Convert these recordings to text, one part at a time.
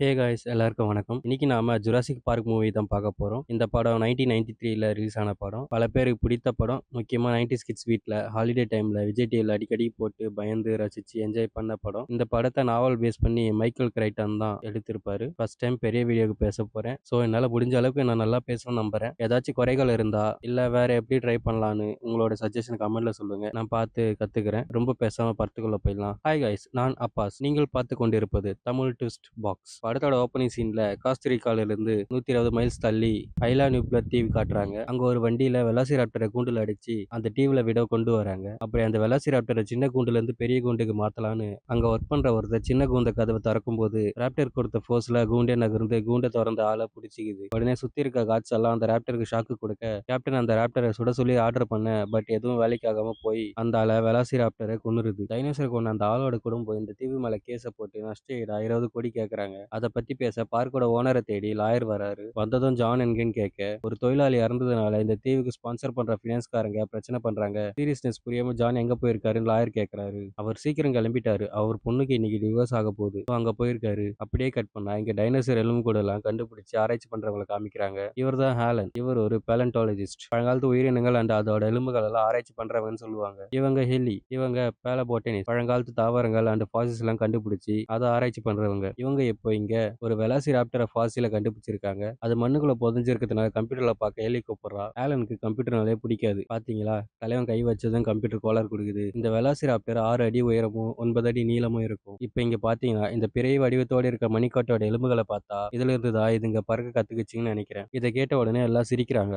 Hey guys எல்லாருக்கும் வணக்கம். இன்னைக்கு நாம ஜுராசிக் பார்க் மூவி தான் பார்க்க போறோம். இந்த படம் 1993ல ரிலீஸ் ஆன படம். பல பேருக்கு பிடித்த படம். முக்கியமா 90s கிட்ஸ் வீட்ல ஹாலிடே டைம்ல விஜய் டிவில அடிக்கடி போட்டு பயந்து ரசிச்சு என்ஜாய் பண்ண படம். இந்த படத்தை நாவல் பேஸ் பண்ணி மைக்கேல் கிரைட்டன் தான் எடுத்திருப்பாரு. ஃபர்ஸ்ட் டைம் பெரிய வீடியோக்கு பேச போறேன். ஸோ என்னால முடிஞ்ச அளவுக்கு நான் நல்லா பேசணும்னு நம்புறேன். ஏதாச்சும் குறைகள் இருந்தா இல்ல வேற எப்படி ட்ரை பண்ணலான்னு உங்களோட சஜஷன் கமெண்ட்ல சொல்லுங்க. நான் பார்த்து கத்துக்கிறேன். ரொம்ப பேசாம படத்துக்குள்ள போயிடலாம். ஹாய் காய்ஸ், நான் அப்பாஸ். நீங்கள் பார்த்து கொண்டிருப்பது தமிழ் ட்விஸ்ட் பாக்ஸ். படத்தோட ஓப்பனிங் சீன்ல காஸ்டரிக்கால இருந்து 120 மைல்ஸ் தள்ளி ஐலா நியூப்ளர் தீவு காட்டுறாங்க. அங்க ஒரு வண்டியில வெலாசிராப்டரை கூண்டுல அடிச்சு அந்த தீவுல விட கொண்டு வராங்க. அப்படி அந்த வெலாசிராப்டரை சின்ன கூண்டுல இருந்து பெரிய கூண்டுக்கு மாத்தலான்னு அங்க ஒர்க் பண்ற ஒருத்தர் சின்ன கூண்ட கதவை திறக்கும் போது ராப்டர் கொடுத்த ஃபோர்ஸ்ல கூண்டே நகர்ந்து கூண்டை திறந்த ஆளை பிடிச்சிக்குது. உடனே சுத்தி இருக்க காட்ஸ் எல்லாம் அந்த ராப்டருக்கு ஷாக்கு கொடுக்க கேப்டன் அந்த ராப்டரை சுட சொல்லி ஆர்டர் பண்ண பட் எதுவும் வேலைக்காகாம போய் அந்த ஆளை வெலாசிராப்டரை கொன்னுருது. டைனோசர் கொண்ட அந்த ஆளோட குடும்பம் இந்த தீவு மேல கேஸை போட்டு நஷ்ட ஈடா 20 கோடி கேக்குறாங்க. அதை பத்தி பேச பார்க்கோட ஓனரை தேடி லாயர் வராரு. வந்ததும் ஜான் என்கேன்னு கேட்க ஒரு தொழிலாளி இறந்ததுனால இந்த தீவுக்கு ஸ்பான்சர் பண்ற பினான்ஸ்காரங்க பிரச்சனை பண்றாங்க. சீரியஸ்னஸ் புரியாம ஜான் எங்க போயிருக்காருன்னு லாயர் கேட்கறாரு. அவர் சீக்கிரம் கிளம்பிட்டாரு. அவர் பொண்ணுக்கு இன்னைக்கு டிவோர்ஸ் ஆக போகுது. அங்க போயிருக்காரு. அப்படியே கட் பண்ணா இங்க டைனோசர் எலும்பு கூட எல்லாம் கண்டுபிடிச்சு ஆராய்ச்சி பண்றவங்களை காமிக்கிறாங்க. இவர் தான் ஹேலன். இவர் ஒரு பேலண்டாலஜிஸ்ட். பழங்காலத்து உயிரினங்கள் அண்ட் அதோட எலும்புகள் எல்லாம் ஆராய்ச்சி பண்றவங்கன்னு சொல்லுவாங்க. இவங்க ஹெல்லி. இவங்க பேலபோட்டனிஸ்ட். பழங்காலத்து தாவரங்கள் அண்ட் ஃபாசில்ஸ் எல்லாம் கண்டுபிடிச்சு அதை ஆராய்ச்சி பண்றவங்க. இவங்க இப்போ இங்க ஒரு வெலாசிராப்டரை ஃபாசில கண்டுபிடிச்சிருக்காங்க. அது மண்ணுக்குள்ள புதைஞ்சிருக்கிறதுனால கம்ப்யூட்டர்ல பார்க்க ஏலி கூப்பிடுறா. ஆலனுக்கு கம்ப்யூட்டர்னாலே பிடிக்காது. பாத்தீங்களா, தலைவன் கை வச்சதும் கம்ப்யூட்டர் கோளாறு கொடுக்குது. இந்த வெலாசிராப்டர் 6 அடி உயரமும் 9 அடி நீளமும் இருக்கும். இப்போ இங்க பாத்தீங்கன்னா இந்த பிறை வடிவத்தோட இருக்க மணிக்காட்டோட எலும்புகளை பார்த்தா இதுல இருந்து தான் இதுங்க பறக்க கத்துக்குச்சிங்கன்னு நினைக்கிறேன். இதை கேட்ட உடனே எல்லாம் சிரிக்கிறாங்க.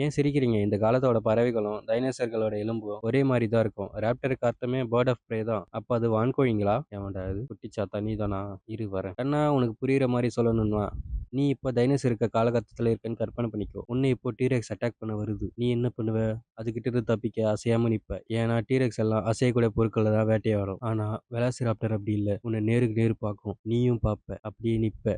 ஏன் சிரிக்கிறீங்க? இந்த காலத்தோட பறவைகளும் டைனோசர்களோட எலும்பும் ஒரே மாதிரி தான் இருக்கும். ராப்டருக்கு அர்த்தமே பேர்ட் ஆஃப் பிரே தான். அப்ப அது வான்கோழிங்களா? எவன்டா இது? குட்டிச்சாத்தா நீ தானா? இரு வரேன். கண்ணா, உனக்கு புரியுற மாதிரி சொல்லணும்னா நீ இப்போ டைனோசர் இருக்க காலகட்டத்தில் இருக்கன்னு கற்பனை பண்ணிக்கோ. உன்னை இப்போ டீரெக்ஸ் அட்டாக் பண்ண வருது. நீ என்ன பண்ணுவ? அதுகிட்ட இருந்து தப்பிக்க அசையாம நிப்ப. ஏன்னா டீரெக்ஸ் எல்லாம் அசையக்கூடிய பொருட்களை தான் வேட்டையாடும். ஆனா வெலாசிராப்டர் அப்படி இல்லை. உன்னை நேருக்கு நேரு பார்க்கும். நீயும் பார்ப்ப. அப்படியே நிப்ப.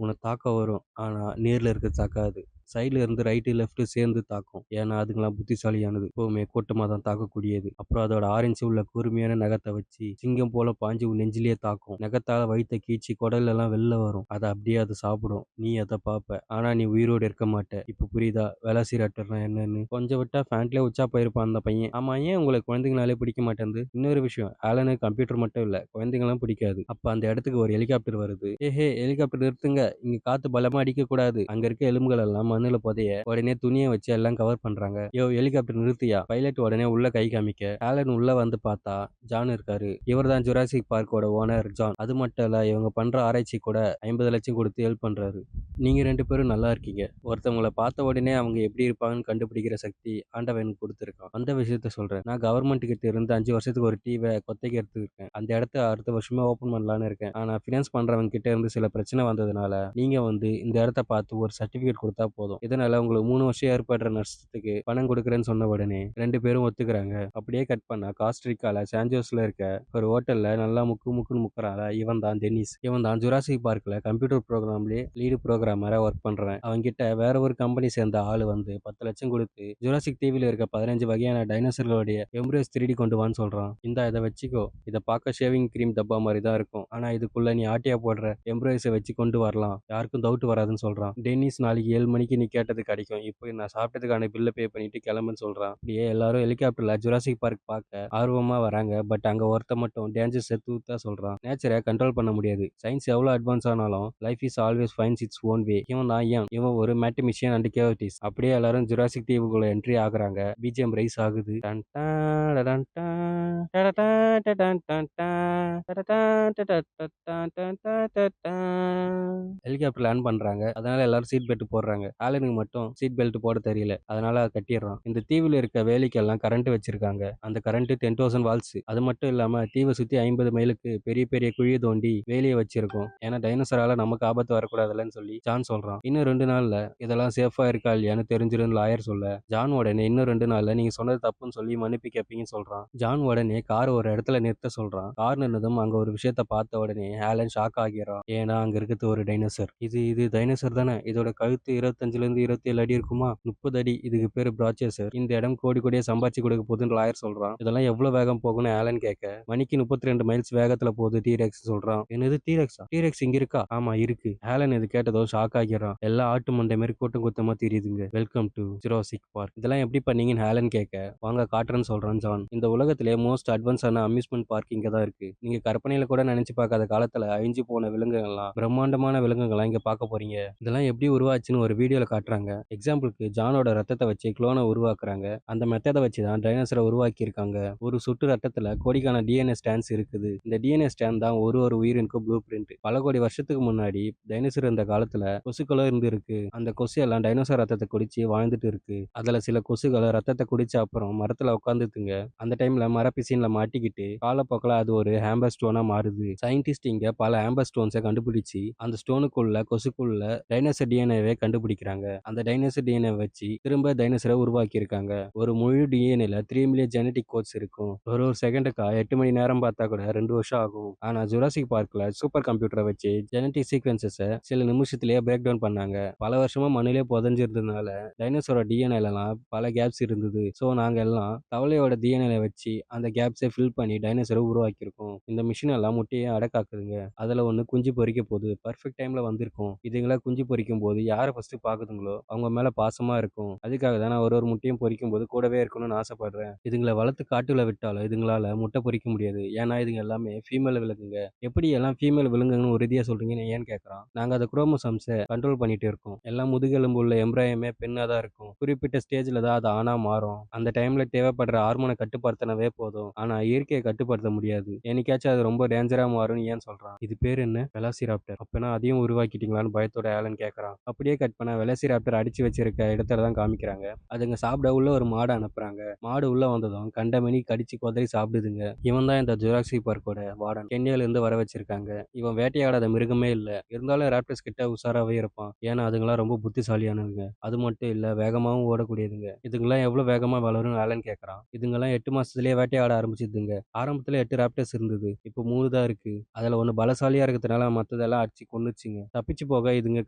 உன்னை தாக்க வரும். ஆனா நேர்ல இருக்க தாக்காது. சைட்ல இருந்து ரைட்டு லெஃப்ட் சேர்ந்து தாக்கும். ஏன்னா அதுங்களாம் புத்திசாலியானது. எப்பவுமே கூட்டமா தான் தாக்கக்கூடியது. அப்புறம் அதோட ஆரஞ்சு உள்ள கூர்மையான நகத்தை வச்சு சிங்கம் போல பாஞ்சு உன் நெஞ்சிலேயே தாக்கும். நகத்தால வயித்தை கீச்சி குடல்ல எல்லாம் வெளில வரும். அதை அப்படியே அது சாப்பிடும். நீ அதை பார்ப்ப. ஆனா நீ உயிரோடு இருக்க மாட்ட. இப்ப புரியுதா வெலாசிராப்டர்னா என்னன்னு? கொஞ்சம் விட்டா ஃபேண்ட்லயே உச்சா போயிருப்பான் அந்த பையன். ஆமா, ஏன் உங்களுக்கு குழந்தைங்களாலே பிடிக்க மாட்டேங்குது? இன்னொரு விஷயம், ஆலனுக்கு கம்ப்யூட்டர் மட்டும் இல்ல, குழந்தைங்களும் பிடிக்காது. அப்ப அந்த இடத்துக்கு ஒரு ஹெலிகாப்டர் வருது. ஹெலிகாப்டர் நிறுத்துங்க, இங்க காத்து பலமா அடிக்க கூடாது. அங்க இருக்க எலும்புகள் எல்லாம் மண்ணுல புதைய உடனே துணியை வச்சு எல்லாம் கவர் பண்றாங்க. யோ, ஹெலிகாப்டர் நிறுத்தியா? பைலட் உடனே உள்ள கை காமிக்க ஆலன் உள்ள வந்து பார்த்தா ஜான் இருக்காரு. இவர் தான் ஜுராசிக் பார்க்கோட ஓனர் ஜான். அது மட்டும் இல்ல, இவங்க பண்ற ஆராய்ச்சி கூட 50 லட்சம் கொடுத்து ஹெல்ப் பண்றாரு. நீங்க 2 பேரும் நல்லா இருக்கீங்க. ஒருத்தவங்களை பார்த்த உடனே அவங்க எப்படி இருப்பாங்கன்னு கண்டுபிடிக்கிற சக்தி ஆண்டவன் எனக்கு கொடுத்துருக்கான். அந்த விஷயத்த சொல்றேன். நான் கவர்மெண்ட் கிட்ட இருந்து 5 வருஷத்துக்கு ஒரு டீவை கொத்தைக்கு எடுத்துருக்கேன். அந்த இடத்த அடுத்த வருஷமே ஓபன் பண்ணலான்னு இருக்கேன். ஆனா ஃபினான்ஸ் பண்றவங்க கிட்ட இருந்து சில பிரச்சனை வந்ததுனால நீங்க வந்து இந்த இடத்த பார்த்து ஒரு சர்டிபிகேட் கொடுத்தா போதும். இதனால உங்களுக்கு 3 வருஷம் ஏற்படுற நஷ்டத்துக்கு பணம் கொடுக்குறேன்னு சொன்ன உடனே 2 பேரும் ஒத்துக்கிறாங்க. அப்படியே கட் பண்ணா காஸ்ட்ரிக்கால சான்ஜோஸ்ல இருக்க ஒரு ஹோட்டல்ல நல்லா முக்கு முக்குன்னு முக்கறால இவன் தான் டென்னிஸ். இவன் தான் ஜுராசிக் பார்க்ல கம்ப்யூட்டர் ப்ரோக்ராம்லயே லீடு ப்ரோக்ராமரா ஒர்க் பண்றேன். அவங்க கிட்ட வேற ஒரு கம்பெனி சேர்ந்த ஆளு வந்து 10 லட்சம் கொடுத்து ஜுராசிக் தீவில் இருக்க 15 வகையான டைனோசர்களுடைய எம்ப்ரியோஸ் 3D கொண்டு வான்னு சொல்றான். இதை வச்சுக்கோ. இதை பார்க்க ஷேவிங் கிரீம் டப்பா மாதிரி தான் இருக்கும். ஆனா இதுக்குள்ள நீ ஆட்டியா போடுற எம்ப்ராய்ஸை வச்சு கொண்டு வரலாம். யாருக்கும் டவுட் வராதுன்னு சொல்றான். டென்னிஸ் நாளைக்கு 7 மணிக்கு நீ கேட்டது கிடைக்கும். இப்போ நான் சாப்பிட்டதுக்கான பில்லை பே பண்ணிட்டு கிளம்புன்னு சொல்றான். அப்படியே எல்லாரும் ஹெலிகாப்டர்ல ஜுராசிக் பார்க் பார்க்க ஆர்வமா வராங்க. பட் அங்க ஒருத்த மட்டும் டேஞ்சர் செத்துத்தா சொல்றான். நேச்சரை கண்ட்ரோல் பண்ண முடியாது. சயின்ஸ் எவ்வளவு அட்வான்ஸ் ஆனாலும் life is always finds its own way. இவன் தான் இவன் ஒரு மேத்தமெட்டிஷியன் அண்ட் கேவட்டிஸ். அப்படியே எல்லாரும் ஜுராசிக் தீவுக்குள்ள என்ட்ரி ஆகுறாங்க. பிஜிஎம் ரைஸ் ஆகுது. டன் டன் டடன் டன் டடடன் டடன் டன் டன் டடடன் டடடன் டடன். ஹெலிகாப்டர் லேண்ட் பண்றாங்க. அதனால எல்லாரும் சீட் பெல்ட் போடுறாங்க. ஆலனுக்கு மட்டும் சீட் பெல்ட் போட தெரியல. அதனால அதை கட்டிடுறான். இந்த தீவில் இருக்க வேலிக்கெல்லாம் கரண்ட் வச்சிருக்காங்க. அந்த கரண்ட் 10,000 வால்ஸ். அது மட்டும் இல்லாம தீவை சுத்தி 50 மைலுக்கு பெரிய பெரிய குழியை தோண்டி வேலியை வச்சிருக்கோம். ஏன்னா டைனோசரால நமக்கு ஆபத்து வரக்கூடாதுன்னு சொல்லி ஜான் சொல்றான். இன்னும் 2 நாள்ல இதெல்லாம் சேஃபா இருக்கா இல்லையான்னு தெரிஞ்சிடும் லாயர் சொல்ல ஜான் உடனே இன்னும் 2 நாள்ல நீங்க சொன்னது தப்புன்னு சொல்லி மன்னிப்பு கேட்பீங்கன்னு சொல்றான். ஜான் உடனே கார் ஒரு இடத்துல நிறுத்த சொல்றான். கார் நின்னதும் அங்க ஒரு விஷயத்த பார்த்த உடனே ஆலன் ஷாக் ஆகிறான். ஏன்னா அங்க இருக்கிறது ஒரு டைனோசர். இது டைனோசர் தானே. இதோட கழுத்து 25லேருந்து 27 அடி இருக்குமா? 30 அடி. இதுக்கு பேரு ப்ராச்சேசர். இந்த இடம் கோடி கோடியா சம்பாரிச்சு கொடுக்க போகுதுன்னு லாயர் சொல்றான். இதெல்லாம் எவ்வளவு வேகம் போகும்னு ஆலன் கேட்க, மணிக்கு 32 மைல்ஸ் வேகத்துல போகுது டீரெக்ஸ் சொல்றான். என்னது டீரெக்ஸா? டீரெக்ஸ் இங்க இருக்கா? ஆமா இருக்கு. ஆலன் இது கேட்டதோ ஷாக் ஆகிறான். எல்லா ஆட்டு மண்டை மாதிரி கூட்டம் கூட்டமா தெரியுதுங்க. Welcome to Jurassic park. இதெல்லாம் எப்படி பண்ணீங்கன்னு ஆலன் கேட்க, வாங்க காட்டுறேன்னு சொல்றான் ஜான். இந்த உலகத்திலே மோஸ்ட் அட்வான்ஸான அம்யூஸ்மெண்ட் பார்க் இங்க தான் இருக்கு. நீங்க கற்பனையில கூட நினைச்சு பார்க்காத காலத்துல அழிஞ்சு போன விலங்குகள்லாம், பிரம்மாண்டமான விலங்குகள்லாம் இங்க பார்க்க போறீங்க. இதெல்லாம் எப்படி உருவாச்சுன்னு ஒரு வீடியோல காட்டுறாங்க. எக்ஸாம்பிளுக்கு ஜானோட ரத்தத்தை வச்சு குளோனை உருவாக்குறாங்க. அந்த மெத்தடை வச்சு தான் டைனோசரை உருவாக்கி இருக்காங்க. ஒரு சொட்டு ரத்தத்துல கோடிக்கான டிஎன்ஏ ஸ்டாண்ட்ஸ் இருக்குது. இந்த டிஎன்ஏ ஸ்டாண்ட் தான் ஒரு ஒரு உயிரினுக்கும் ப்ளூ பிரிண்ட். பல கோடி வருஷத்துக்கு முன்னாடி டைனோசர் இருந்த காலத்துல கொசுக்களும் இருக்கு. அந்த கொசு எல்லாம் டைனோசர் ரத்தத்தை குடிச்சு வாழ்ந்துட்டு இருக்கு. அதுல சில கொசுகளை ரத்தத்தை குடிச்ச அப்புறம் மரத்துல உட்காந்துட்டுங்க. அந்த டைம்ல மரப்பிசின்ல மாட்டிக்கிட்டு காலப்போக்கில் அது ஒரு ஹேம்பர் ஸ்டோனா மாறுது. சயின்டிஸ்ட் இங்க பல ஹேம்பர் ஸ்டோன்ஸை கண்டுபிடிச்சு அந்த ஸ்டோனுக்குள்ள கொசுக்குள்ள டைனோசர் டிஎன்ஏவை கண்டுபிடிக்கிறாங்க. அந்த டைனோசர் டிஎன்ஏ வச்சு திரும்ப டைனோசரை உருவாக்கி இருக்காங்க. ஒரு முழு டிஎன்ஏல 3 மில்லியன் ஜெனடிக் கோட்ஸ் இருக்கும். ஒரு செகண்டுக்கா 8 மணி நேரம் பார்த்தா கூட 2 வருஷம் ஆகும். ஆனா ஜுராசிக் பார்க்ல சூப்பர் கம்ப்யூட்டரை வச்சு ஜெனடிக் சீக்வன்சஸை சில நிமிஷத்திலேயே பிரேக் டவுன் பண்ணாங்க. பல வருஷமா மண்ணிலே புதஞ்சிருந்ததுனால டைனோசரோட டிஎன்ஏலாம் பல கேப்ஸ் இருந்தது. ஸோ நாங்க எல்லாம் தவளையோட டிஎன்ஏ வச்சு அந்த கேப்ஸை ஃபில் பண்ணி டைனோசரை உருவாக்கியிருக்கோம். இந்த மிஷின் எல்லாம் முட்டையை அடக்காக்குதுங்க. அதுல ஒண்ணு குஞ்சு பொரிக்க போகுது. பர்ஃபெக்ட் டைம்ல வந்திருக்கும். இதுங்களா குஞ்சு பொரிக்கும் போது யாரை ஃபர்ஸ்ட் பாக்குதுங்களோ அவங்க மேல பாசமா இருக்கும். அதுக்காக தான் நான் ஒரு ஒரு முட்டையும் பொரிக்கும் போது கூடவே இருக்கணும்னு ஆசைப்படுறேன். இதுங்களை வளர்த்து காட்டுல விட்டாலும் இதுங்களால முட்டை பொரிக்க முடியாது. ஏன்னா இதுங்க எல்லாமே ஃபீமேல் விலங்குங்க. எப்படி எல்லாம் ஃபீமேல் விலங்குன்னு உறுதியா சொல்றீங்கன்னு ஏன்னு கேட்கறான். நாங்க அதை குரோமோசோம்ஸை கண்ட்ரோல் பண்ணிட்டு இருக்கோம். எல்லாம் முதுகெலும்பு உள்ள எம்ப்ராயமே பெண்ணா தான் இருக்கும். குறிப்பிட்ட ஸ்டேஜ்ல தான் அது ஆணா மாறும். அந்த டைம்ல தேவைப்படுற ஹார்மோனை கட்டுப்படுத்தினவே போதும். ஆனா இயற்கையை கட்டுப்படுத்த முடியாது. என்னைக்காச்சும் அது ரொம்ப டேஞ்சரா மாறும்னு ஏன் சொல்றான். இது பேர் என்ன? வெலாசிராப்டர். அப்பனா அதையும் உருவாக்கிட்டீங்களான்னு பயத்தோட ஆலன் கேட்கறான். அப்படியே கட் பண்ண வெலாசிராப்டர் அடிச்சு வச்சிருக்க இடத்துல தான் காமிக்கிறாங்க. அதுங்க சாப்பிட உள்ள ஒரு மாடை அனுப்புறாங்க. மாடு உள்ள வந்ததும் கண்டமணி கடிச்சு கொதறி சாப்பிடுதுங்க. இவன் தான் இந்த ஜுராசிக் பார்க்கோட வார்டன். கென்யால இருந்து வர வச்சிருக்காங்க. இவன் வேட்டையாடாத மிருகமே இல்ல. இருந்தாலும் ராப்டர்ஸ் கிட்ட உஷாராவே இருப்பான். ஏன்னா அதுங்களாம் ரொம்ப புத்திசாலியானதுங்க. அது மட்டும் இல்ல வேகமாவும் ஓடக்கூடியதுங்க. இதுங்கெல்லாம் எவ்வளவு வேகமா வளரும்னு ஆலன் கேட்கறான். இதுங்கெல்லாம் 8 மாசத்துலயே வேட்டையாட ஆரம்பிச்சிதுங்க. ஆரம்பத்துல 8 ராப்டர்ஸ் இருந்தது. இப்போ 3 தான் இருக்கு. அதுல ஒண்ணு பலசாலியா இருக்கிறதுனால மத்ததெல்லாம் அடிச்சு கொன்னுச்சுங்க. தப்பிச்சு போக இதுங்க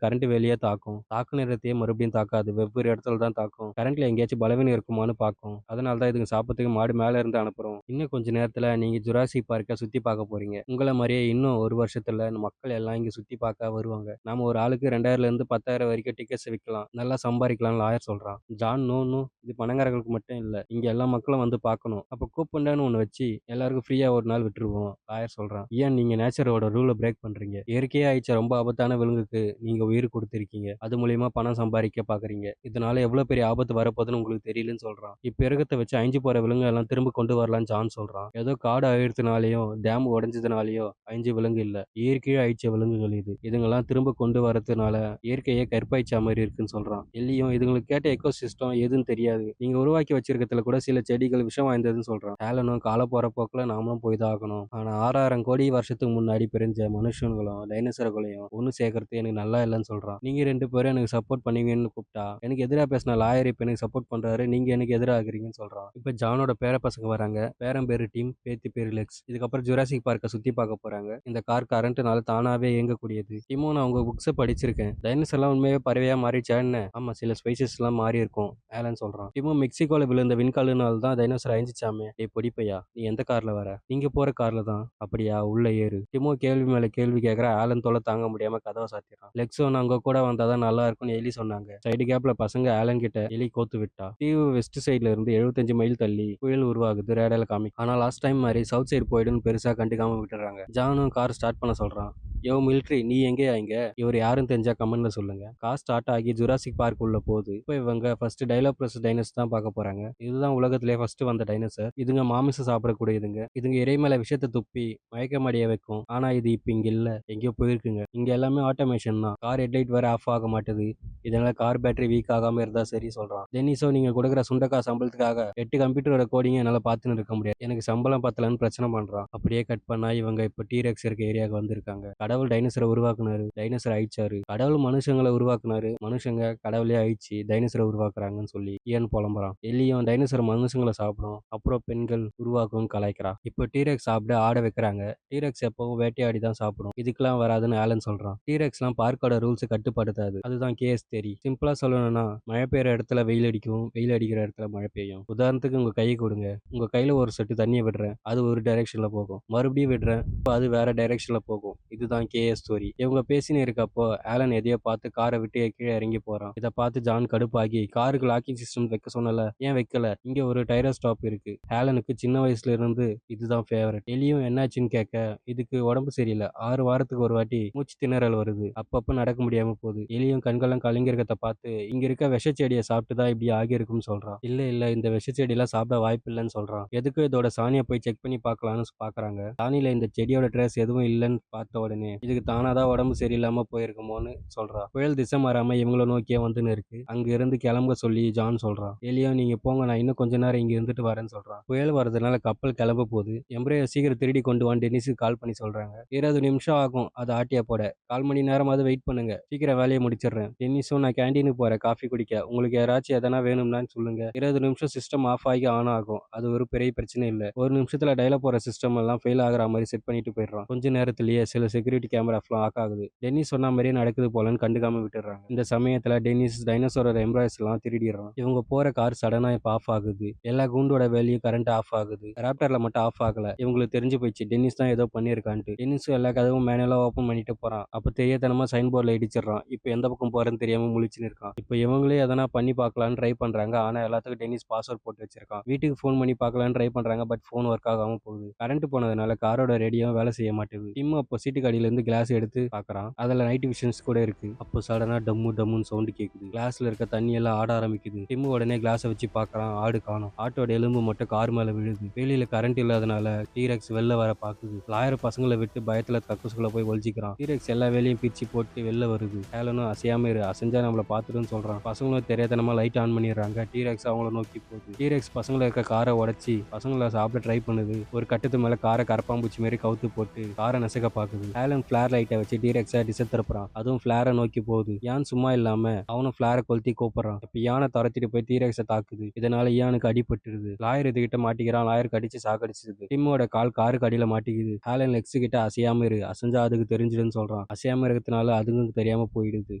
கரண்ட் வேலையே தாக்கும். தாக்கு நேரத்தையே மறுபடியும் தாக்காது. வெவ்வேறு இடத்துல தான் தாக்கும். கரண்ட்ல எங்கேயாச்சும் பலவீனம் இருக்குமான்னு பார்க்கும். அதனால தான் இதுங்க சாப்பிட்றதுக்கு மாடு மேல இருந்து அனுப்புறோம். இன்னும் கொஞ்ச நேரத்துல நீங்க ஜுராசிக் பார்க்க சுத்தி பார்க்க போறீங்க. உங்களை மாதிரியே இன்னும் ஒரு வருஷத்துல மக்கள் எல்லாம் இங்க சுத்தி பார்க்க வருவாங்க. நாம ஒரு ஆளுக்கு 2000ல இருந்து 10,000 வரைக்கும் டிக்கெட்ஸ் விற்கலாம். நல்லா சம்பாதிக்கலாம் லாயர் சொல்றான். ஜான் நோ நோ, இது பணக்காரர்களுக்கு மட்டும் இல்ல. இங்க எல்லா மக்களும் வந்து பார்க்கணும். அப்ப கூப்பன்டான்னு ஒண்ணு வச்சு எல்லாருக்கும் ஃப்ரீயா ஒரு நாள் விட்டுருவோம் லாயர் சொல்றான். ஏன் நீங்க நேச்சரோட ரூலை பிரேக் பண்றீங்க? இயற்கையா ஆயிடுச்ச ரொம்ப ஆபத்தான விலங்குக்கு நீங்க உயிர் கொடுத்திருக்கீங்க. அது மூலியமா பணம் சம்பாதிக்க பாக்குறீங்க. இதனால எவ்வளவு பெரிய ஆபத்து வரப்போகுதுன்னு உங்களுக்கு தெரியலன்னு சொல்றான். இப்ப இருக்கத்தை வச்சு அழிஞ்சு போற விலங்கு எல்லாம் திரும்ப கொண்டு வரலாம் ஜான் சொல்றான். ஏதோ காடு அழிறதுனாலயோ டேம் உடைஞ்சதுனாலயோ அழிஞ்ச விலங்கு இல்ல. இயற்கையா அழிச்ச விலங்குகள் இதுங்கெல்லாம் திரும்ப கொண்டு வரதுனால இயற்கையை கற்பாய்ச்சா மாதிரி இருக்குன்னு சொல்றான். எல்லியும் இதுங்களுக்கு கேட்ட எக்கோசிஸ்டம் எதுன்னு தெரியாது. நீங்க உருவாக்கி வச்சிருக்கிறதுல கூட சில செடிகள் விஷம் வாய்ந்ததுன்னு சொல்றான். ஆலனும் கால போற போக்குல நாமளும் போய் தான் ஆகணும். ஆனா 6000 கோடி வருஷத்துக்கு முன்னாடி பிரிஞ்ச மனுஷங்களும் டைனோசர்களையும் ஒண்ணு சேர்க்கறது எனக்கு நல்லா இல்லைன்னு சொல்றான். நீங்க 2 பேரும் எனக்கு சப்போர்ட் பண்ணுவீங்கன்னு கூப்பிட்டா எனக்கு எதிராக பேசின லாயர் இப்ப எனக்கு சப்போர்ட் பண்றாரு. நீங்க எனக்கு எதிராக ஆகுறீங்கன்னு சொல்றான். இப்ப ஜானோட பேர பசங்க வராங்க. பேரன் பேரு டீம், பேத்தி பேரு லெக்ஸ். இதுக்கப்புறம் ஜுராசிக் பார்க்க சுத்தி பார்க்க போறாங்க. இந்த கார் கரண்ட்னால தானாவே இயங்கக்கூடியது. டீமும் நான் உங்க புக்ஸை படிச்சிருக்கேன். டைனோசர் எல்லாம் உண்மையே பறவையா மாறிச்சா என்ன? ஆமா சில ஸ்பைசஸ் எல்லாம் மாறி இருக்கும் ஆலன் சொல்றான். டீமும் மெக்சிகோல விழுந்த விண்கல்லுனால தான் டைனோசர் அழிஞ்சிச்சாமே. டேய் பொடிப்பையா, நீ எந்த கார்ல வர? நீங்க போற கார்ல தான். அப்படியா, உள்ள ஏறு. டிமோ கேள்வி மேல கேள்வி கேட்கற ஆலன் தொலை தாங்க முடியாம கதவை சாத்திடுறான். லெக்ஸோன் அங்க கூட வந்தாதான் நல்லா இருக்கும்னு எலி சொன்னாங்க. சைடு கேப்ல பசங்க ஆலன் கிட்ட எலி கோத்து விட்டா. தீவு வெஸ்ட் சைட்ல இருந்து 75 மைல் தள்ளி புயல் உருவாகுது ரேடால காமிக். ஆனா லாஸ்ட் டைம் மாதிரி சவுத் சைடு போயிடுன்னு பெருசா கண்டுக்காம விட்டுறாங்க. ஜானும் கார் ஸ்டார்ட் பண்ண சொல்றான். யோ மிலிட்ரி, நீ எங்கேயா இங்க? இவர் யாருன்னு தெரிஞ்சா கமெண்ட்ல சொல்லுங்க. கார் ஸ்டார்ட் ஆகி ஜுராசிக் பார்க் உள்ள போகுது. இப்போ இவங்க ஃபர்ஸ்ட் டைலோப்ரஸ் டைனோசர் தான் பார்க்க போறாங்க. இதுதான் உலகத்திலே ஃபர்ஸ்ட் வந்த டைனோசர். இதுங்க மாமிசம் சாப்பிடக்கூடியதுங்க. இதுங்க இறை மேல விஷயத்தை துப்பி மயக்கமடைய வைக்கும். ஆனா இது இப்ப இங்க இல்ல, எங்கேயோ போயிருக்குங்க. இங்க எல்லாமே ஆட்டோமேஷன் தான். கார் ஹெட்லைட் வேற ஆஃப் ஆக மாட்டுது. இதனால கார் பேட்டரி வீக் ஆகாம இருந்தா சரி சொல்றான். டென்னிஸோ, நீங்க கொடுக்குற சுண்டக்கா சம்பளத்துக்காக 8 கம்ப்யூட்டரோட கோடிங்க என்னால பார்த்துன்னு இருக்க முடியாது. எனக்கு சம்பளம் பத்தலன்னு பிரச்சனை பண்றான். அப்படியே கட் பண்ணா இவங்க இப்ப டீரெக்ஸ் இருக்க ஏரியாவுக்கு வந்திருக்காங்க. கடவுள் டைனோசரை உருவாக்குனாரு, டைனோசரை அழிச்சாரு. கடவுள் மனுஷங்களை உருவாக்குனாரு, மனுஷங்க கடவுளே அழிச்சு டைனோசரை உருவாக்குறாங்கன்னு சொல்லி இயான் புலம்புறான். எலியும் டைனோசர் மனுஷங்களை சாப்பிடும், அப்புறம் பெண்கள் உருவாக்கும் கலாய்க்கிறா. இப்போ டீரெக்ஸ் சாப்பிட ஆட வைக்கிறாங்க. டீரெக்ஸ் எப்பவும் வேட்டையாடி தான் சாப்பிடும், இதுக்கெல்லாம் வராதுன்னு ஆலன் சொல்றான். டீரெக்ஸ்லாம் பார்க்கோட ரூல்ஸ் கட்டுப்படுத்தாது, அதுதான் கேஸ் தேரி. சிம்பிளா சொல்லணும்னா மழை பெய்யுற இடத்துல வெயில் அடிக்கும், வெயில் அடிக்கிற இடத்துல மழை பெய்யும். உதாரணத்துக்கு உங்க கையை கொடுங்க, உங்க கையில ஒரு சொட்டு தண்ணியை விடுறேன், அது ஒரு டைரக்ஷன்ல போகும், மறுபடியும் விடுறேன், இப்போ அது வேற டைரக்ஷன்ல போகும். இதுதான் கேஎஸ் ஸ்டோரி. இவங்க பேசினு இருக்கப்போ ஆலன் எதையோ பார்த்து காரை விட்டு கீழே இறங்கி போறான். இதை பார்த்து ஜான் கடுப்பாகி, காருக்கு லாக்கிங் சிஸ்டம் வைக்க சொன்னல, ஏன் வைக்கல, இங்க ஒரு டைரர் ஸ்டாப் இருக்கு. ஆலனுக்கு சின்ன வயசுல இருந்து இதுதான் ஃபேவரட். எலியும் என்னாச்சுன்னு கேட்க, இதுக்கு உடம்பு சரியில்லை, 6 வாரத்துக்கு ஒரு வாட்டி மூச்சு திணறல் வருது, அப்பப்ப நடக்க முடியாம போகுது. எலியும் கண்கள்லாம் கலங்கிருக்கத்தை பார்த்து, இங்க இருக்க விஷச்செடியை சாப்பிட்டுதான் இப்படி ஆகியிருக்கும்னு சொல்றான். இல்ல இல்ல, இந்த விஷச்செடியெல்லாம் சாப்பிட வாய்ப்பு இல்லைன்னு சொல்றான். எதுக்கு இதோட சாணியை போய் செக் பண்ணி பார்க்கலாம்னு பாக்குறாங்க. சாணியில இந்த செடியோட ட்ரேஸ் எதுவும் இல்லைன்னு பார்த்த உடனே இதுக்கு தானாதான் உடம்பு சரியில்லாம போயிருக்குமோன்னு சொல்றா. புயல் திசை மாறாம இவங்கள நோக்கியே வந்துன்னு இருக்கு. அங்க இருந்து கிளம்ப சொல்லி ஜான் சொல்றான். எலியும் நீங்க போங்க, நான் இன்னும் கொஞ்ச நேரம் இங்க இருந்துட்டு வரேன்னு சொல்றான். புயல் வரதுனால கப்பல் கிளம்ப போகுது. எம்ப்ரையர் சீக்கிரம் திருடி கொண்டு வான்னு டென்னிஸுக்கு கால் பண்ணி சொல்றாங்க. 20 நிமிஷம் ஆகும் அதை ஆட்டியா போட, 1/4 மணி நேரமாவது வெயிட் பண்ணுங்க, சீக்கிரம் வேலையை முடிச்சிடுறேன். டென்னிஸும் நான் கேண்டீனுக்கு போறேன் காஃபி குடிக்க, உங்களுக்கு யாராச்சும் எதனா வேணும்னான்னு சொல்லுங்க. 20 நிமிஷம் சிஸ்டம் ஆஃப் ஆகி ஆன் ஆகும், அது ஒரு பெரிய பிரச்சனை இல்லை. ஒரு நிமிஷத்துல டயல போற சிஸ்டம் எல்லாம் ஃபெயில் ஆகிற மாதிரி செட் பண்ணிட்டு போயிடுறான். கொஞ்ச நேரத்திலேயே சில செக்யூரிட்டி கேமராஸ்லாம் ஆஃப் ஆகுது. டென்னிஸ் சொன்ன மாதிரியே நடக்குது போலன்னு கண்டுக்காம விட்டுறாங்க. இந்த சமயத்துல டென்னிஸ் டைனோசரோட எம்ப்ராய்ஸ் எல்லாம் திருடிடுறான். இவங்க போற கார் சடனா இப்ப ஆஃப் ஆகுது. எல்லா கூண்டோட வேலையும் கரண்ட் ஆஃப் ஆகுது. ராப்டர்ல மட்டும் ஆஃப் ஆகல. இவங்களுக்கு தெரிஞ்சு போயிடுச்சு டென்னிஸ் தான் ஏதோ பண்ணிருக்கான்ட்டு. டென்னிஸ் எல்லா கதவும் மேனுவலா ஓப்பன் பண்ணிட்டு போறான். அப்ப தெரியாதனமா சைன் போர்டில் இடிச்சிடறான். இப்ப எந்த பக்கம் போறேன்னு தெரியாம முழிச்சுன்னு இருக்கான். இப்ப இவங்களே எதனா பண்ணி பார்க்கலான்னு ட்ரை பண்றாங்க. ஆனா எல்லாத்துக்கும் டென்னிஸ் பாஸ்வேர்ட் போட்டு வச்சிருக்கான். வீட்டுக்கு ஃபோன் பண்ணி பார்க்கலான்னு ட்ரை பண்றாங்க. பட் ஃபோன் ஒர்க் ஆகாம போகுது. கரண்ட் போனதுனால காரோட ரேடியோ வேலை செய்ய மாட்டேங்குது. டிம் அப்போ சீட்டுக்கு அடியில இருந்து கிளாஸ் எடுத்து பார்க்கறான். அதுல நைட் விஷன்ஸ் கூட இருக்கு. அப்போ சடனா டம்மு டம்முன்னு சவுண்ட் கேக்குது. கிளாஸ்ல இருக்க தண்ணி எல்லாம் ஆட ஆரம்பிக்குது. டிம் உடனே கிளாஸை வச்சு பார்க்கறான். ஆடு காணும். ஆட்டோட எலும்பு மட்டும் கார் மேல விழுது. வெளியில கரண்ட் இல்லாதனால டீரெக்ஸ் வெளில வர பாக்குது. லாயர் பசங்களை விட்டு பயத்துல கக்கூசுக்குள்ள போய் ஒழிச்சிக்கிறான். டீரெக்ஸ் எல்லா வேலையும் பிரிச்சு போட்டு வெளில வருது. ஹேலனும் அசையாம இரு, அசைஞ்சா நம்மள பாத்துட்டுன்னு சொல்றான். பசங்களும் தெரியாதனமா லைட் ஆன் பண்ணிடுறாங்க. டீரெக்ஸ் அவங்கள நோக்கி போகுது. டீரெக்ஸ் பசங்களை இருக்க காரை உடைச்சி பசங்களை சாப்பிட ட்ரை பண்ணுது. ஒரு கட்டத்து மேல காரை கரப்பாம்பூச்சி மாதிரி கவுத்து போட்டு காரை நசுக்க பாக்குது. ஹேலன் பிளார் லைட்டை வச்சு டீரெக்ஸை திசை திருப்புறான். அதுவும் பிளாரை நோக்கி போகுது. யான் சும்மா இல்லாம அவனும் பிளாரை கொளுத்தி கூப்பிடுறான். இப்ப யானை துரத்திட்டு போய் டீரெக்ஸை தாக்குது. இதனால யானுக்கு அடிபட்டுருது. லாயர் இதுகிட்ட மாட்டிக்கிறான். லாயருக்கு அடிச்சு சாக்கடிச்சிருது. டிம்மோட கால் காருக்கு அடியில மாட்டிக்குது. ஹேலன் லெக்ஸ் கிட்ட அசையாம இரு, அசைஞ்சா அதுக்கு தெரிஞ்சிடுன்னு சொல்றான். அசையாம இருக்கிறதுனால அதுங்களுக்கு தெரியாம போயிடுது.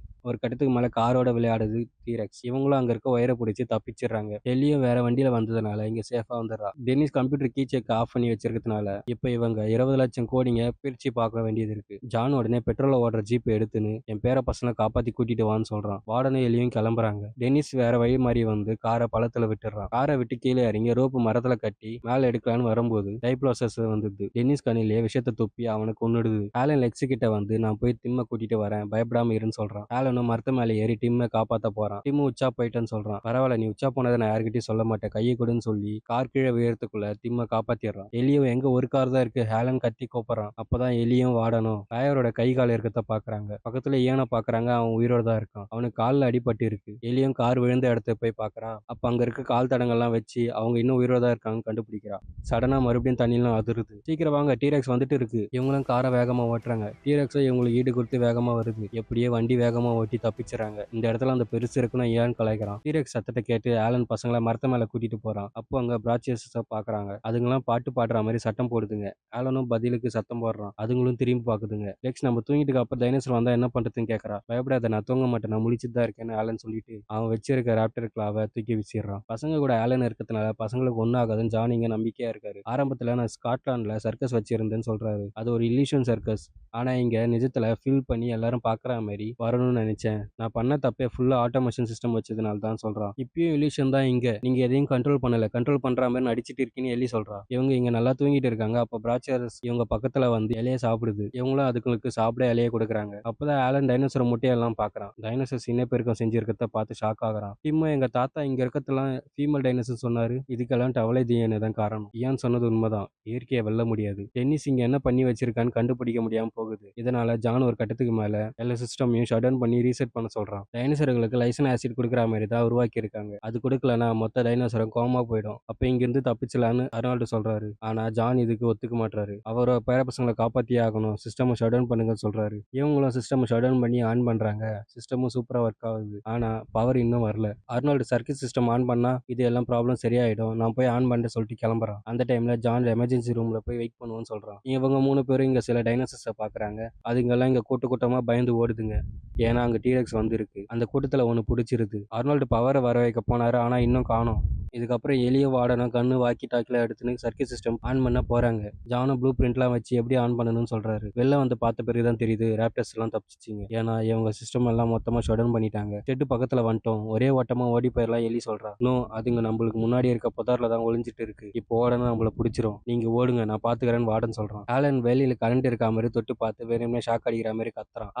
ஒரு கட்டத்துக்கு மேல காரோட விளையாடுது டீரெக்ஸ். இவங்களும் அங்க இருக்க ஒயரை பிடிச்சி தப்பிச்சிடுறாங்க. டெல்லியும் வேற வண்டியில வந்ததுனால இங்க சேஃபா வந்துடுறா. Dennis computer key check off பண்ணி வச்சிருக்கிறதுனால இப்ப இவங்க 20 லட்சம் கோடிங்க பிரிச்சு பார்க்க வேண்டியது இருக்கு. ஜான் உடனே பெட்ரோல ஓடுற ஜீப் எடுத்துன்னு என் பேர பசங்களை காப்பாத்தி கூட்டிட்டு வான்னு சொல்றான். வார்டனும் எலியும் கிளம்புறாங்க. டென்னிஸ் வேற வழி மாதிரி வந்து காரை பழத்துல விட்டுறான். காரை விட்டு கீழே இறங்கி ரோப்பு மரத்துல கட்டி மேல எடுக்கலான்னு வரும்போது டைப்ளோசஸ் வந்துடுது. டென்னிஸ் கண்ணிலேயே விஷயத்தை துப்பி அவனை கொன்னுடுது. ஆலன் லெக்ஸ் கிட்ட வந்து நான் போய் டிம்ம கூட்டிட்டு வரேன், பயப்படாம இருன்னு சொல்றான். ஆலனும் மரத்து மேல ஏறி டிம்ம காப்பாத்த போறான். டிம் உச்சா போயிட்டேன்னு சொல்றான். பரவாயில்ல, நீ உச்சா போனதை நான் யார்கிட்டயும் சொல்ல மாட்டேன், கையை கொடுன்னு சொல்லி கார் கீழே உயரத்துக்குள்ள டிம்ம காப்பாத்திடுறான். எலியும் எங்க ஒரு கார் தான் இருக்கு, ஹேலன் கத்தி கூப்பிடுறான். அப்பதான் எலியும் வாடனும் லாயரோட கை கால் இருக்கிறத பாக்குறாங்க. பக்கத்துல ஏன பாக்குறாங்க, அவன் உயிரோட தான் இருக்கான். அவனுக்கு காலில் அடிபட்டு இருக்கு. எலியும் கார் விழுந்த இடத்த போய் பாக்குறான். அப்ப அங்க இருக்க கால் தடங்கள்லாம் வச்சு அவங்க இன்னும் உயிரோட தான் இருக்காங்கன்னு கண்டுபிடிக்கிறான். சடனா மறுபடியும் தண்ணிலாம் அதிருது. சீக்கிரம் வாங்க, டீரெக்ஸ் வந்துட்டு இருக்கு. இவங்களும் காரை வேகமா ஓட்டுறாங்க. டீரெக்ஸும் இவங்களுக்கு ஈடு கொடுத்து வேகமா வருது. எப்படியே வண்டி வேகமா ஓட்டி தப்பிச்சுறாங்க. இந்த இடத்துல அந்த பெருசு இருக்குன்னு ஏன் கலாய்க்கிறான். டீரெக்ஸ் சத்தத்தை கேட்டு ஆலன் பசங்களை மரத்த மேல கூட்டிட்டு போறான். அப்போ அங்க பிராச்சியஸ் பாக்குறாங்க. அதுங்கெல்லாம் பாட்டு பாடுற மாதிரி சட்டம் போடுதுங்க. ஆலனும் பதிலுக்கு சத்தம் போடுறான். அதுங்களும் திரும்பி பாக்குதுங்க. லெக்ஸ் நம்ம தூங்கிட்டு அப்புறம் டைனோசர் வந்தா என்ன பண்றதுன்னு கேட்கறா. பயப்படாத, நான் தூங்க மாட்டேன், நான் முழிச்சுட்டு தான் இருக்கேன்னு ஆலன் சொல்லிட்டு அவன் வச்சிருக்க ராப்டர் கிளாவை தூக்கி வீசிடுறான். பசங்க கூட ஆலன் இருக்கிறதுனால பசங்களுக்கு ஒன்னாகாதுன்னு ஜான் இங்க நம்பிக்கையா இருக்காரு. ஆரம்பத்துல நான் ஸ்காட்லாண்ட்ல சர்க்கஸ் வச்சிருந்தேன்னு சொல்றாரு. அது ஒரு இல்லூஷன் சர்க்கஸ். ஆனா இங்க நிஜத்துல ஃபில் பண்ணி எல்லாரும் பாக்குற மாதிரி வரணும்னு நினைச்சேன். நான் பண்ண தப்பே ஃபுல்லா ஆட்டோமேஷன் சிஸ்டம் வச்சதுனால தான் சொல்றான். இப்பயும் இல்லூஷன் தான் இங்க, நீங்க எதையும் கண்ட்ரோல் பண்ணல, கண்ட்ரோல் பண்ற மாதிரி நடிச்சிட்டு இருக்கீன்னு எலி சொல்றா. இவங்க இங்க நல்லா தூங்கிட்டு இருக்காங்க. அப்ப பிராச்சர்ஸ் இவங்க பக்கத்துல வந்து இலைய சாப்பிடுது. இவங்களும் அதுங்களுக்கு சாப்பிட இலைய கொடுக்குறாங்க. அப்பதான் ஆலன் டைனோசர் முட்டையெல்லாம் பாக்குறான். டைனோசர் சின்னப்பெருக்கம் செஞ்சிருக்கிறத பார்த்து ஷாக் ஆகுறான். டிம் எங்க தாத்தா இங்க இருக்கிறதெல்லாம் ஃபீமேல் டைனோசர் சொன்னாரு, இதுக்கெல்லாம் டவலை டிஎன்ஏ தான் காரணம். ஏன் சொன்னது உண்மைதான், இயற்கையை வெல்ல முடியாது. டென்னிஸ் இங்க என்ன பண்ணி வச்சிருக்கான்னு கண்டுபிடிக்க முடியாம போகுது. இதனால ஜான் ஒரு கட்டத்துக்கு மேல எல்லா சிஸ்டமையும் ஷட் டவுன் பண்ணி ரீசெட் பண்ண சொல்றான். டைனோசர்களுக்கு லைசன் ஆசிட் கொடுக்குற மாதிரி தான் உருவாக்கி இருக்காங்க. அது கொடுக்கலனா மொத்த டைனோசரும் கோமா போயிடும். அப்ப இங்க இருந்து தப்பிச்சலான்னு அர்னால்டு சொல்றாரு. ஆனா ஜான் இதுக்கு ஒத்துக்க மாட்டாரு. அவரோட பேர பசங்களை காப்பாத்தியே ஆகணும், சிஸ்டம் சிஸ்டமை ஷட் டவுன் பண்ணுங்கன்னு சொல்றாரு. இவங்களும் சிஸ்டம் ஷட் டவுன் பண்ணி ஆன் பண்றாங்க. சிஸ்டமும் சூப்பரா ஒர்க் ஆகுது. ஆனா பவர் இன்னும் வரல. அர்னால்டு சர்க்யூட் சிஸ்டம் ஆன் பண்ணா இது எல்லாம் ப்ராப்ளம் சரியாயிடும், நான் போய் ஆன் பண்ணிட்டு சொல்லிட்டு கிளம்புறான். அந்த டைம்ல ஜான் எமர்ஜென்சி ரூம்ல போய் வெயிட் பண்ணுவோன்னு சொல்றான். இவங்க 3 பேரும் இங்க சில டைனோசர்ஸை பாக்குறாங்க. அதுங்கெல்லாம் இங்க கூட்டமா பயந்து ஓடுதுங்க. ஏன்னா அங்க டீரெக்ஸ் வந்திருக்கு. அந்த கூட்டத்துல ஒன்று பிடிச்சிருது. அர்னால்டு பவரை வர வைக்க போனாரு, ஆனா இன்னும் காணோம். இதுக்கப்புறம் எலியும் வாடனும் கண்ணு வாக்கி டாக்கில எடுத்துன்னு சர்க்யூட் சிஸ்டம் ஆன் பண்ண போறாங்க. ஜானும் ப்ளூ பிரிண்ட்லாம் வச்சு எப்படி ஆன் பண்ணணும்னு சொல்றாரு. வெளில வந்து பார்த்த பிறகுதான் தெரியுது ராப்டர்ஸ் எல்லாம் தப்பிச்சிச்சிங்க. ஏன்னா இவங்க சிஸ்டம் எல்லாம் மொத்தமா ஷட் டவுன் பண்ணிட்டாங்க. ஷெட்டு பக்கத்துல வந்துட்டோம், ஒரே ஓட்டமா ஓடி போயிடலாம் எலி சொல்றா. நோ, அதுங்க நம்மளுக்கு முன்னாடி இருக்க புதார்ல தான் ஒளிஞ்சிட்டு இருக்கு. இப்போ ஓடனா நம்மள பிடிச்சிரும், நீங்க ஓடுங்க நான் பாத்துக்கிறேன்னு வார்டன் சொல்றான். ஆலன் வெளியில கரண்ட் இருக்க மாதிரி தொட்டு பார்த்து வேணும்னே ஷாக் அடிக்கிற மாதிரி கத்துறான்.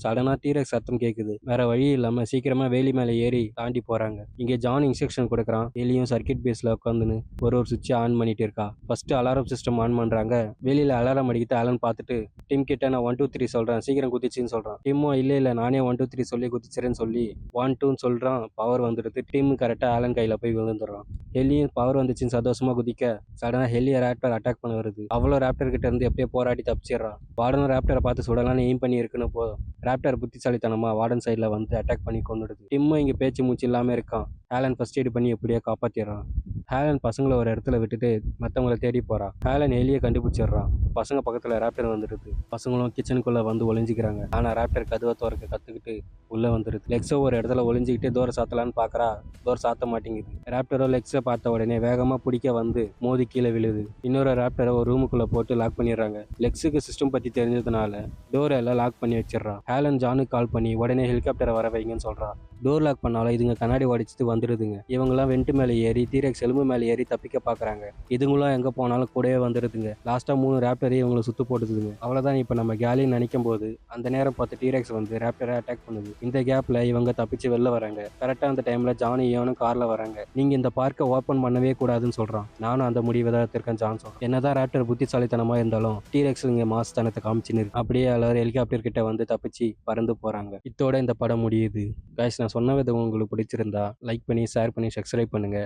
சடனா டீரெக்ஸ் சத்தம் கேக்குது. வேற வழி இல்லாம சீக்கிரமா வேலி மேல ஏறி தாண்டி போறாங்க. இங்க ஜான் இன்ஸ்ட்ரக்ஷன் கொடுக்குறான். எலியும் சர்க்கிட் பேஸ்ல உட்காந்துன்னு ஒரு சுவிட்ச் ஆன் பண்ணிட்டு இருக்கா. ஃபர்ஸ்ட் அலாரம் சிஸ்டம் ஆன் பண்றாங்க. வெளியில அலாரம் அடிக்கிட்டு ஆலன் பார்த்துட்டு டிம் கிட்ட நான் 1 2 3 சொல்றேன், சீக்கிரம் குதிச்சுன்னு சொல்றான். டிம்மும் இல்ல நானே 1 2 3 சொல்லி குதிச்சிருன்னு சொல்லி 1 2 சொல்றான். பவர் வந்துடுது. டிம் கரெக்டா ஆலன் கையில போய் விழுந்துடுறான். ஹெலியும் பவர் வந்துச்சுன்னு சந்தோஷமா குதிக்க சடனா ஹெலிய ராப்டர் அட்டாக் பண்ண வருது. அவ்வளோ ராப்டர் கிட்ட இருந்து எப்படியே போராடி தப்பிச்சிடறான். வார்டனும் ராப்டரை பார்த்து சுடலான்னு எய்ம் பண்ணி இருக்குன்னு போதும் ராப்டர் புத்திசாலித்தனமா வார்டன் சைட்ல வந்து அட்டாக் பண்ணி கொண்டுடுது. டிம்மும் இங்க பேச்சு மூச்சு இல்லாம இருக்கான். ஹேலன் ஃபர்ஸ்ட் எய்ட் பண்ணி எப்படியோ காப்பாத்திடுறான். ஹேலன் பசங்களை ஒரு இடத்துல விட்டுட்டு மற்றவங்களை தேடி போறான். ஹேலன் எலியை கண்டுபிடிச்சிடுறான். பசங்க பக்கத்துல ராப்டர் வந்துடுது. பசங்களும் கிச்சனுக்குள்ள வந்து ஒளிஞ்சிக்கிறாங்க. ஆனா ராப்டர் கதவை திறக்க கத்துக்கிட்டு உள்ள வந்துடுது. லெக்ஸோ ஒரு இடத்துல ஒளிஞ்சிக்கிட்டு டோரை சாத்தலான்னு பாக்குறா. டோர் சாத்த மாட்டேங்குது. ராப்டரோ லெக்ஸை பார்த்த உடனே வேகமா பிடிக்க வந்து மோதி கீழே விழுது. இன்னொரு ராப்டரை ஒரு ரூமுக்குள்ள போட்டு லாக் பண்ணிடுறாங்க. லெக்ஸுக்கு சிஸ்டம் பத்தி தெரிஞ்சதுனால டோரை எல்லாம் லாக் பண்ணி வச்சிடறான். ஹேலன் ஜானுக்கு கால் பண்ணி உடனே ஹெலிகாப்டரை வர வைங்கன்னு சொல்றான். டோர் லாக் பண்ணாலும் இதுங்க கண்ணாடி உடைச்சிட்டு வந்துடுதுங்க. இவங்கெல்லாம் வெண்ட் மேலே ஏறி டீரெக்ஸ் எலும்பு மேலே ஏறி தப்பிக்க பாக்குறாங்க. இதுங்களும் எங்க போனாலும் கூடவே வந்துடுதுங்க. லாஸ்டா 3 ராப்டரே இவங்களை சுத்து போட்டுதுங்க. அவ்வளவுதான். இப்ப நம்ம கேலின்னு நினைக்கும் போது அந்த நேரம் பார்த்து டீரெக்ஸ் வந்து ராப்டரை அட்டாக் பண்ணுது. இந்த கேப்ல இவங்க தப்பிச்சு வெளில வராங்க. கரெக்டா அந்த டைம்ல ஜான் இவனும் கார்ல வராங்க. நீங்க இந்த பார்க்கை ஓபன் பண்ணவே கூடாதுன்னு சொல்றான். நானும் அந்த முடிவை தான் எடுத்திருக்கேன் ஜான் சொல்றான். என்னதான் ராப்டர் புத்திசாலித்தனமா இருந்தாலும் டீரெக்ஸ் இங்க மாஸ்தனத்தை காமிச்சுன்னு இருக்கு. அப்படியே எல்லாரும் ஹெலிகாப்டர் கிட்ட வந்து தப்பிச்சு பறந்து போறாங்க. இதோட இந்த படம் முடியுது. கைஸ், நான் சொன்ன விதம் உங்களுக்கு பிடிச்சிருந்தா லைக் பண்ணி ஷேர் பண்ணி சப்ஸ்கிரைப் பண்ணுங்க.